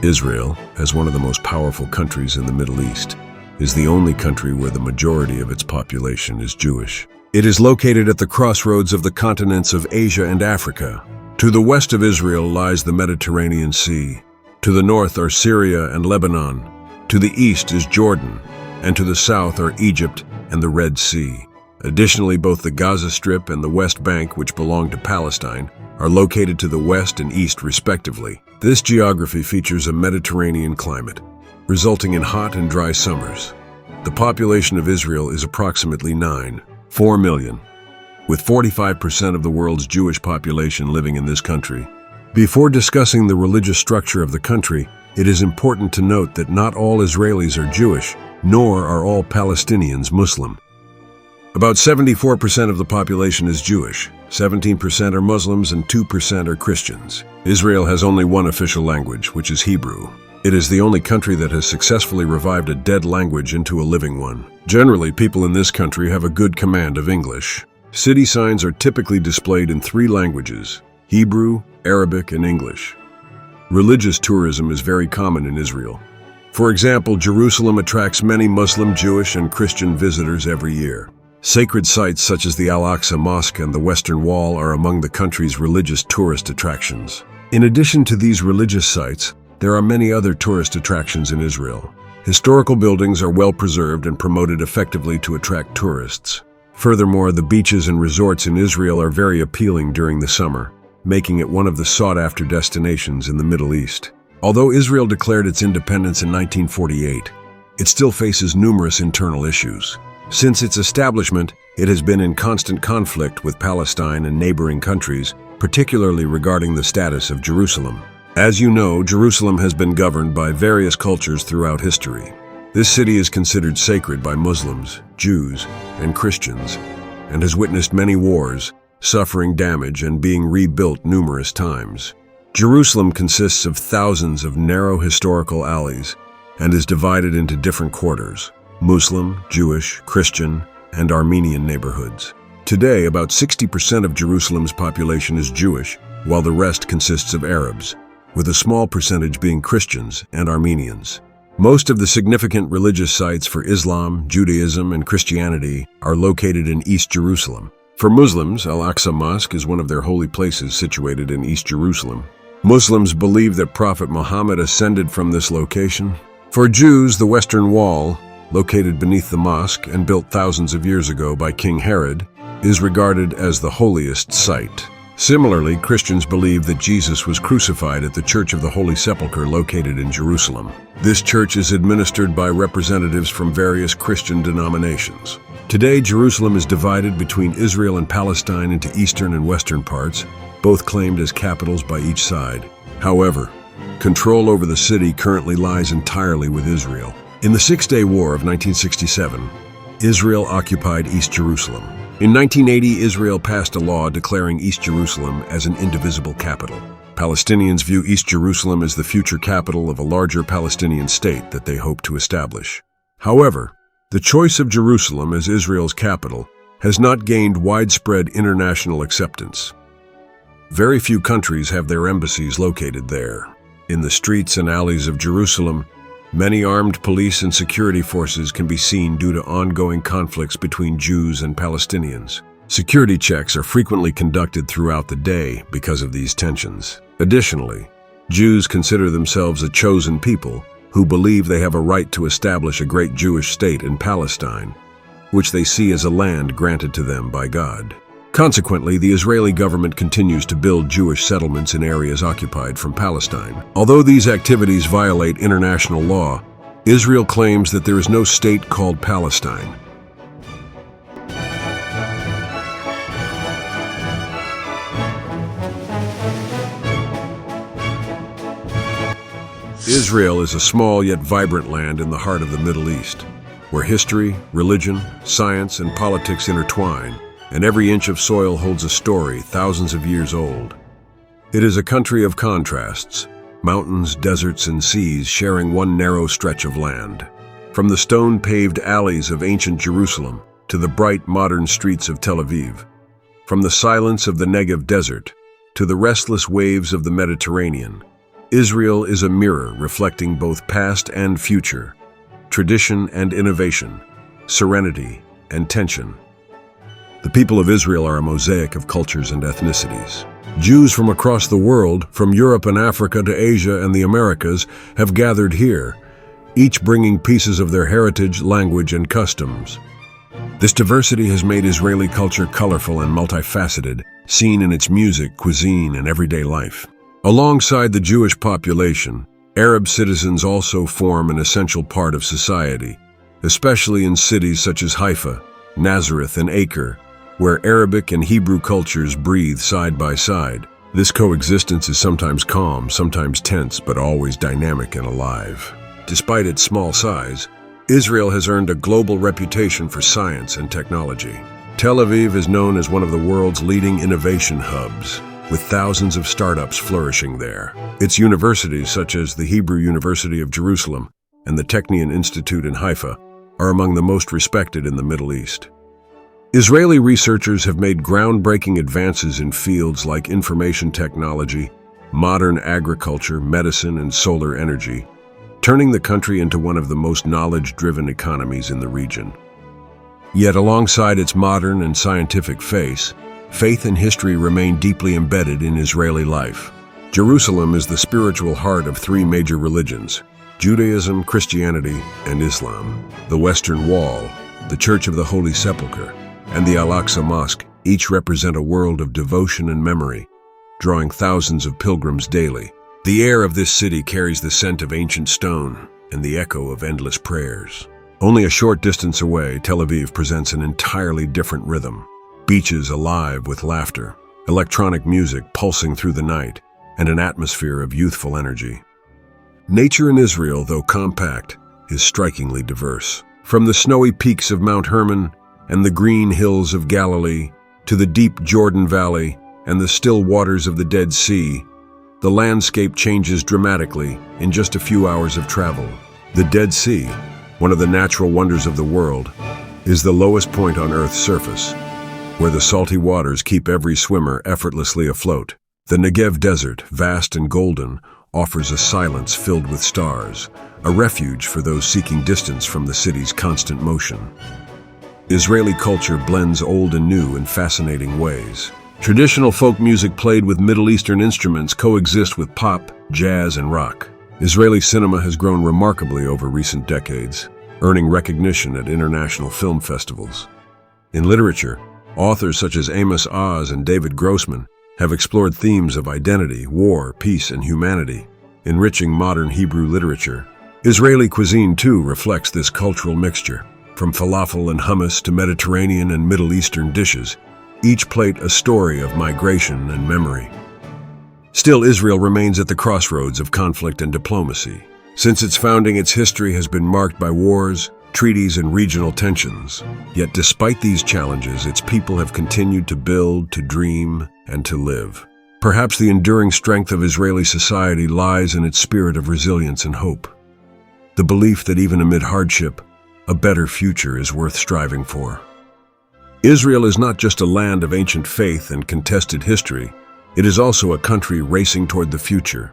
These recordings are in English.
Israel, as one of the most powerful countries in the Middle East, is the only country where the majority of its population is Jewish. It is located at the crossroads of the continents of Asia and Africa. To the west of Israel lies the Mediterranean Sea. To the north are Syria and Lebanon. To the east is Jordan, and to the south are Egypt and the Red Sea. Additionally, both the Gaza Strip and the West Bank, which belong to Palestine, are located to the west and east respectively. This geography features a Mediterranean climate, resulting in hot and dry summers. The population of Israel is approximately 4 million, with 45% of the world's Jewish population living in this country. Before discussing the religious structure of the country, it is important to note that not all Israelis are Jewish, nor are all Palestinians Muslim. About 74% of the population is Jewish, 17% are Muslims, and 2% are Christians. Israel has only one official language, which is Hebrew. It is the only country that has successfully revived a dead language into a living one. Generally, people in this country have a good command of English. City signs are typically displayed in 3 languages: Hebrew, Arabic, and English. Religious tourism is very common in Israel. For example, Jerusalem attracts many Muslim, Jewish, and Christian visitors every year. Sacred sites such as the Al-Aqsa Mosque and the Western Wall are among the country's religious tourist attractions. In addition to these religious sites, there are many other tourist attractions in Israel. Historical buildings are well preserved and promoted effectively to attract tourists. Furthermore, the beaches and resorts in Israel are very appealing during the summer, making it one of the sought-after destinations in the Middle East. Although Israel declared its independence in 1948, it still faces numerous internal issues. Since its establishment, it has been in constant conflict with Palestine and neighboring countries, particularly regarding the status of Jerusalem. As you know, Jerusalem has been governed by various cultures throughout history. This city is considered sacred by Muslims, Jews, and Christians, and has witnessed many wars, suffering damage, and being rebuilt numerous times. Jerusalem consists of thousands of narrow historical alleys and is divided into different quarters: Muslim, Jewish, Christian, and Armenian neighborhoods. Today, about 60% of Jerusalem's population is Jewish, while the rest consists of Arabs, with a small percentage being Christians and Armenians. Most of the significant religious sites for Islam, Judaism, and Christianity are located in East Jerusalem. For Muslims, Al-Aqsa Mosque is one of their holy places situated in East Jerusalem. Muslims believe that Prophet Muhammad ascended from this location. For Jews, the Western Wall, located beneath the mosque and built thousands of years ago by King Herod, is regarded as the holiest site. Similarly, Christians believe that Jesus was crucified at the Church of the Holy Sepulchre located in Jerusalem. This church is administered by representatives from various Christian denominations. Today, Jerusalem is divided between Israel and Palestine into eastern and western parts, both claimed as capitals by each side. However, control over the city currently lies entirely with Israel. In the Six-Day War of 1967, Israel occupied East Jerusalem. In 1980, Israel passed a law declaring East Jerusalem as an indivisible capital. Palestinians view East Jerusalem as the future capital of a larger Palestinian state that they hope to establish. However, the choice of Jerusalem as Israel's capital has not gained widespread international acceptance. Very few countries have their embassies located there. In the streets and alleys of Jerusalem, many armed police and security forces can be seen due to ongoing conflicts between Jews and Palestinians. Security checks are frequently conducted throughout the day because of these tensions. Additionally, Jews consider themselves a chosen people who believe they have a right to establish a great Jewish state in Palestine, which they see as a land granted to them by God. Consequently, the Israeli government continues to build Jewish settlements in areas occupied from Palestine. Although these activities violate international law, Israel claims that there is no state called Palestine. Israel is a small yet vibrant land in the heart of the Middle East, where history, religion, science, and politics intertwine, and every inch of soil holds a story thousands of years old. It is a country of contrasts, mountains, deserts, and seas sharing one narrow stretch of land. From the stone-paved alleys of ancient Jerusalem to the bright modern streets of Tel Aviv, from the silence of the Negev desert to the restless waves of the Mediterranean, Israel is a mirror reflecting both past and future, tradition and innovation, serenity and tension. The people of Israel are a mosaic of cultures and ethnicities. Jews from across the world, from Europe and Africa to Asia and the Americas, have gathered here, each bringing pieces of their heritage, language, and customs. This diversity has made Israeli culture colorful and multifaceted, seen in its music, cuisine, and everyday life. Alongside the Jewish population, Arab citizens also form an essential part of society, especially in cities such as Haifa, Nazareth, and Acre, where Arabic and Hebrew cultures breathe side by side. This coexistence is sometimes calm, sometimes tense, but always dynamic and alive. Despite its small size, Israel has earned a global reputation for science and technology. Tel Aviv is known as one of the world's leading innovation hubs, with thousands of startups flourishing there. Its universities, such as the Hebrew University of Jerusalem and the Technion Institute in Haifa, are among the most respected in the Middle East. Israeli researchers have made groundbreaking advances in fields like information technology, modern agriculture, medicine, and solar energy, turning the country into one of the most knowledge-driven economies in the region. Yet alongside its modern and scientific face, faith and history remain deeply embedded in Israeli life. Jerusalem is the spiritual heart of three major religions: Judaism, Christianity, and Islam. The Western Wall, the Church of the Holy Sepulchre, and the Al-Aqsa Mosque each represent a world of devotion and memory, drawing thousands of pilgrims daily. The air of this city carries the scent of ancient stone and the echo of endless prayers. Only a short distance away, Tel Aviv presents an entirely different rhythm. Beaches alive with laughter, electronic music pulsing through the night, and an atmosphere of youthful energy. Nature in Israel, though compact, is strikingly diverse. From the snowy peaks of Mount Hermon and the green hills of Galilee to the deep Jordan Valley and the still waters of the Dead Sea, the landscape changes dramatically in just a few hours of travel. The Dead Sea, one of the natural wonders of the world, is the lowest point on Earth's surface, where the salty waters keep every swimmer effortlessly afloat. The Negev Desert, vast and golden, offers a silence filled with stars, a refuge for those seeking distance from the city's constant motion. Israeli culture blends old and new in fascinating ways. Traditional folk music played with Middle Eastern instruments coexist with pop, jazz, and rock. Israeli cinema has grown remarkably over recent decades, earning recognition at international film festivals. In literature, authors such as Amos Oz and David Grossman have explored themes of identity, war, peace, and humanity, enriching modern Hebrew literature. Israeli cuisine, too, reflects this cultural mixture. From falafel and hummus to Mediterranean and Middle Eastern dishes, each plate a story of migration and memory. Still, Israel remains at the crossroads of conflict and diplomacy. Since its founding, its history has been marked by wars, treaties, and regional tensions. Yet despite these challenges, its people have continued to build, to dream, and to live. Perhaps the enduring strength of Israeli society lies in its spirit of resilience and hope. The belief that even amid hardship, a better future is worth striving for. Israel is not just a land of ancient faith and contested history, it is also a country racing toward the future.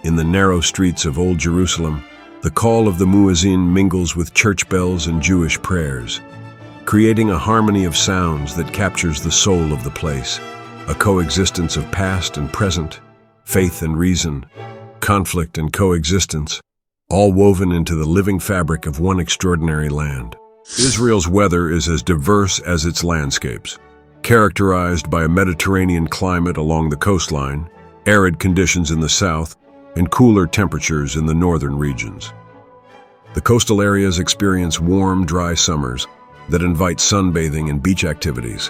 In the narrow streets of Old Jerusalem, the call of the muezzin mingles with church bells and Jewish prayers, creating a harmony of sounds that captures the soul of the place, a coexistence of past and present, faith and reason, conflict and coexistence, all woven into the living fabric of one extraordinary land. Israel's weather is as diverse as its landscapes, characterized by a Mediterranean climate along the coastline, arid conditions in the south, and cooler temperatures in the northern regions. The coastal areas experience warm, dry summers that invite sunbathing and beach activities,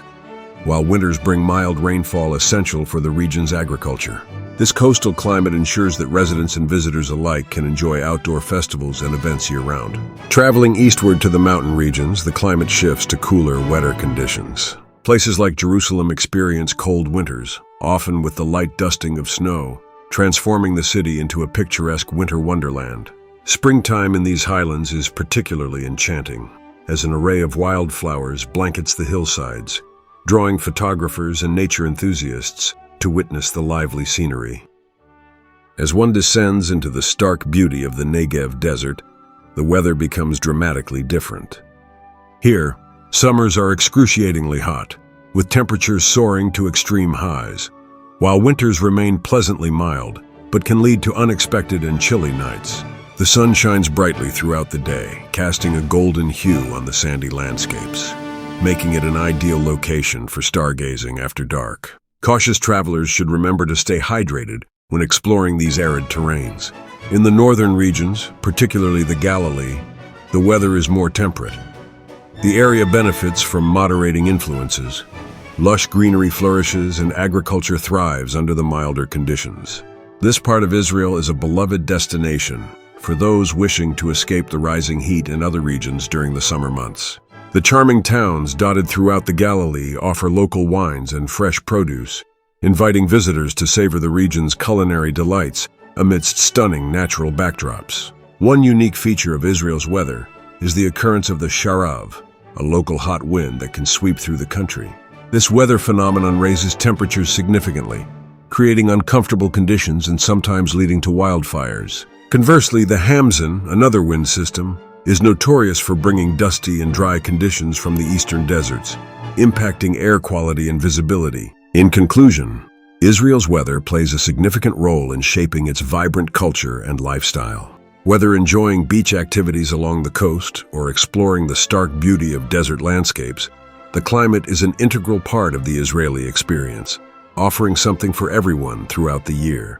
while winters bring mild rainfall essential for the region's agriculture. This coastal climate ensures that residents and visitors alike can enjoy outdoor festivals and events year-round. Traveling eastward to the mountain regions, the climate shifts to cooler, wetter conditions. Places like Jerusalem experience cold winters, often with the light dusting of snow, transforming the city into a picturesque winter wonderland. Springtime in these highlands is particularly enchanting, as an array of wildflowers blankets the hillsides, drawing photographers and nature enthusiasts to witness the lively scenery. As one descends into the stark beauty of the Negev desert, the weather becomes dramatically different. Here, summers are excruciatingly hot, with temperatures soaring to extreme highs, while winters remain pleasantly mild, but can lead to unexpected and chilly nights. The sun shines brightly throughout the day, casting a golden hue on the sandy landscapes, making it an ideal location for stargazing after dark. Cautious travelers should remember to stay hydrated when exploring these arid terrains. In the northern regions, particularly the Galilee, the weather is more temperate. The area benefits from moderating influences. Lush greenery flourishes and agriculture thrives under the milder conditions. This part of Israel is a beloved destination for those wishing to escape the rising heat in other regions during the summer months. The charming towns dotted throughout the Galilee offer local wines and fresh produce, inviting visitors to savor the region's culinary delights amidst stunning natural backdrops. One unique feature of Israel's weather is the occurrence of the sharav, a local hot wind that can sweep through the country. This weather phenomenon raises temperatures significantly, creating uncomfortable conditions and sometimes leading to wildfires. Conversely, the Hamzin, another wind system, is notorious for bringing dusty and dry conditions from the eastern deserts, impacting air quality and visibility. In conclusion, Israel's weather plays a significant role in shaping its vibrant culture and lifestyle. Whether enjoying beach activities along the coast or exploring the stark beauty of desert landscapes, the climate is an integral part of the Israeli experience, offering something for everyone throughout the year.